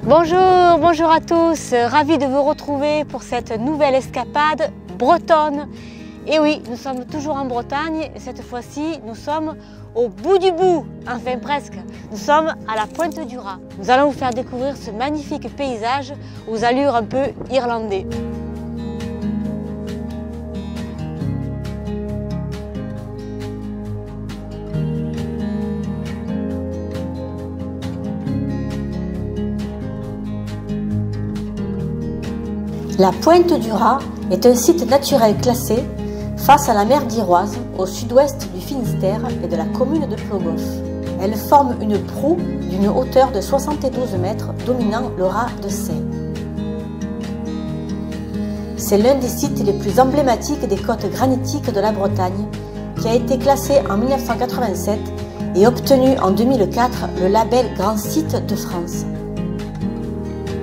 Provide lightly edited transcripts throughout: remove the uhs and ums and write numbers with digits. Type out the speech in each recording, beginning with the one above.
Bonjour à tous, ravi de vous retrouver pour cette nouvelle escapade bretonne. Et oui, nous sommes toujours en Bretagne et cette fois-ci nous sommes au bout du bout, enfin presque. Nous sommes à la Pointe du Raz. Nous allons vous faire découvrir ce magnifique paysage aux allures un peu irlandais. La Pointe du Raz est un site naturel classé face à la mer d'Iroise, au sud-ouest du Finistère et de la commune de Plogoff. Elle forme une proue d'une hauteur de 72 mètres dominant le Raz de Seine. C'est l'un des sites les plus emblématiques des côtes granitiques de la Bretagne, qui a été classé en 1987 et obtenu en 2004 le label Grand Site de France.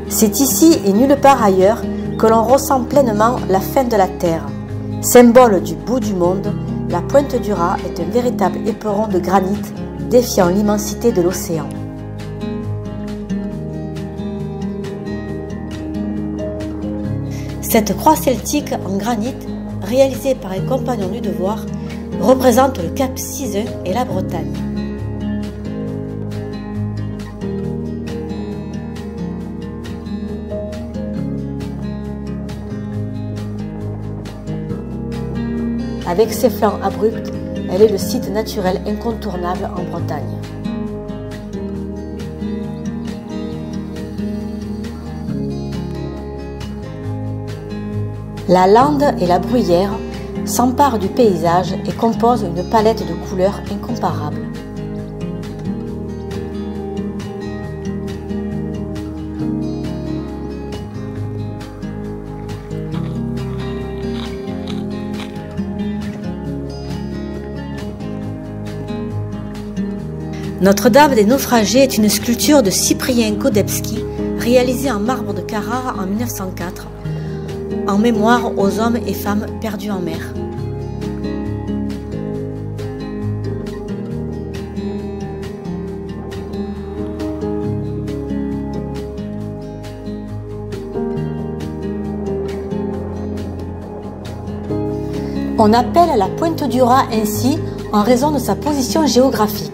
C'est ici et nulle part ailleurs que l'on ressent pleinement la fin de la Terre. Symbole du bout du monde, la Pointe du Raz est un véritable éperon de granit défiant l'immensité de l'océan. Cette croix celtique en granit, réalisée par un compagnon du devoir, représente le Cap Sizun et la Bretagne. Avec ses flancs abrupts, elle est le site naturel incontournable en Bretagne. La lande et la bruyère s'emparent du paysage et composent une palette de couleurs incomparable. Notre-Dame des Naufragés est une sculpture de Cyprien Godebski réalisée en marbre de Carrare en 1904 en mémoire aux hommes et femmes perdus en mer. On appelle la Pointe du Raz ainsi en raison de sa position géographique.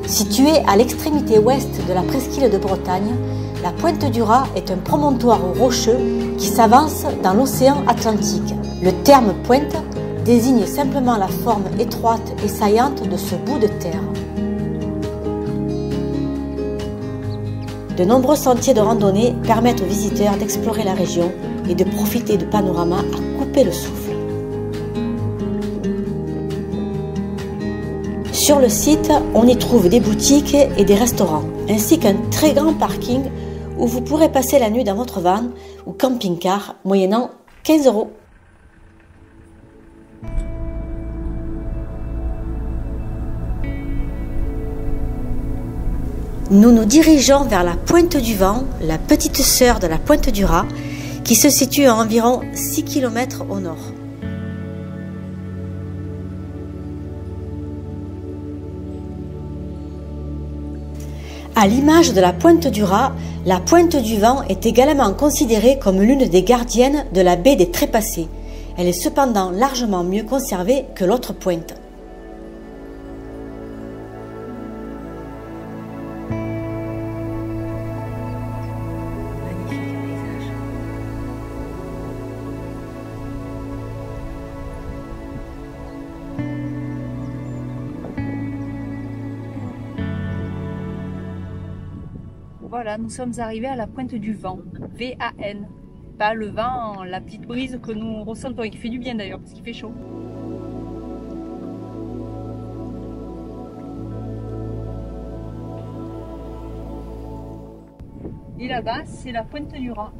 Située à l'extrémité ouest de la presqu'île de Bretagne, la Pointe du Raz est un promontoire rocheux qui s'avance dans l'océan Atlantique. Le terme pointe désigne simplement la forme étroite et saillante de ce bout de terre. De nombreux sentiers de randonnée permettent aux visiteurs d'explorer la région et de profiter de panoramas à couper le souffle. Sur le site, on y trouve des boutiques et des restaurants, ainsi qu'un très grand parking où vous pourrez passer la nuit dans votre van ou camping-car, moyennant 15 €. Nous nous dirigeons vers la Pointe du Vent, la petite sœur de la Pointe du Raz, qui se situe à environ 6 km au nord. À l'image de la Pointe du Raz, la Pointe du Vent est également considérée comme l'une des gardiennes de la baie des Trépassés. Elle est cependant largement mieux conservée que l'autre pointe. Voilà, nous sommes arrivés à la Pointe du Vent, V-A-N. Pas le vent, la petite brise que nous ressentons et qui fait du bien d'ailleurs, parce qu'il fait chaud. Et là-bas, c'est la Pointe du Raz.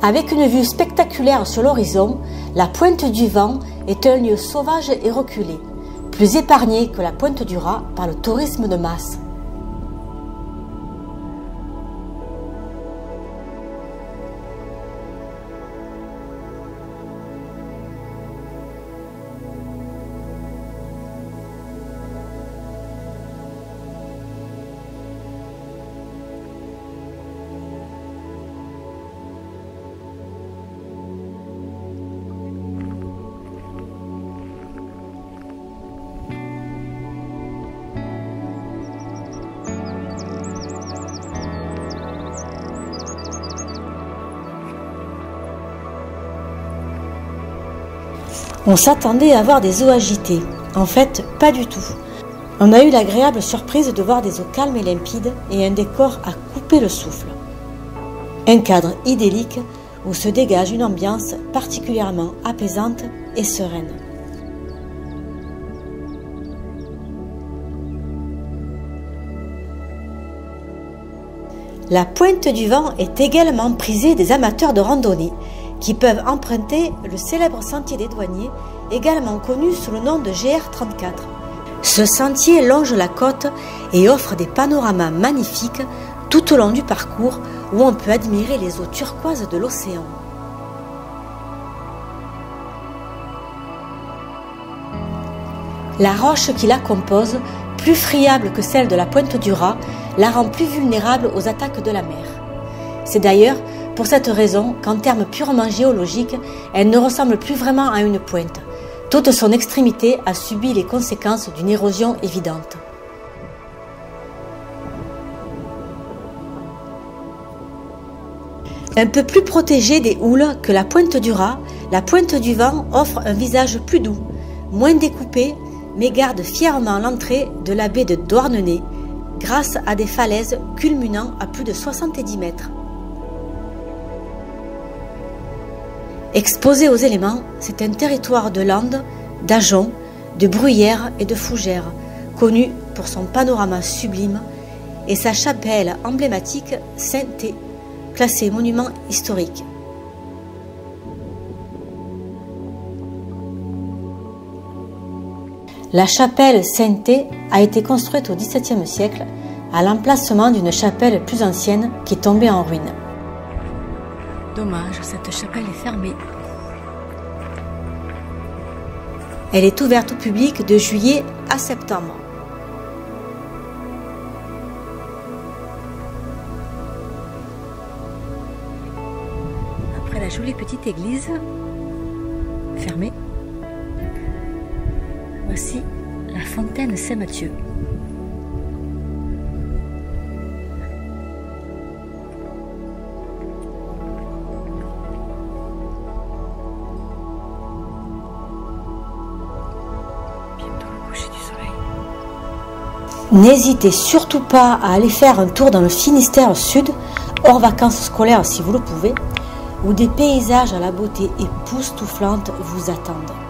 Avec une vue spectaculaire sur l'horizon, la Pointe du Vent est un lieu sauvage et reculé, plus épargné que la Pointe du Raz par le tourisme de masse. On s'attendait à voir des eaux agitées. En fait, pas du tout. On a eu l'agréable surprise de voir des eaux calmes et limpides et un décor à couper le souffle. Un cadre idyllique où se dégage une ambiance particulièrement apaisante et sereine. La Pointe du Vent est également prisée des amateurs de randonnée qui peuvent emprunter le célèbre sentier des douaniers, également connu sous le nom de GR34. Ce sentier longe la côte et offre des panoramas magnifiques tout au long du parcours où on peut admirer les eaux turquoises de l'océan. La roche qui la compose, plus friable que celle de la Pointe du Raz, la rend plus vulnérable aux attaques de la mer. C'est d'ailleurs pour cette raison qu'en termes purement géologiques, elle ne ressemble plus vraiment à une pointe. Toute son extrémité a subi les conséquences d'une érosion évidente. Un peu plus protégée des houles que la Pointe du Raz, la Pointe du Vent offre un visage plus doux, moins découpé, mais garde fièrement l'entrée de la baie de Douarnenez grâce à des falaises culminant à plus de 70 mètres. Exposé aux éléments, c'est un territoire de landes, d'ajoncs, de bruyères et de fougères, connu pour son panorama sublime et sa chapelle emblématique Saint-Thé, classée monument historique. La chapelle Saint-Thé a été construite au XVIIe siècle à l'emplacement d'une chapelle plus ancienne qui est tombée en ruine. Dommage, cette chapelle est fermée. Elle est ouverte au public de juillet à septembre. Après la jolie petite église fermée, voici la fontaine Saint-Mathieu. N'hésitez surtout pas à aller faire un tour dans le Finistère Sud, hors vacances scolaires si vous le pouvez, où des paysages à la beauté époustouflante vous attendent.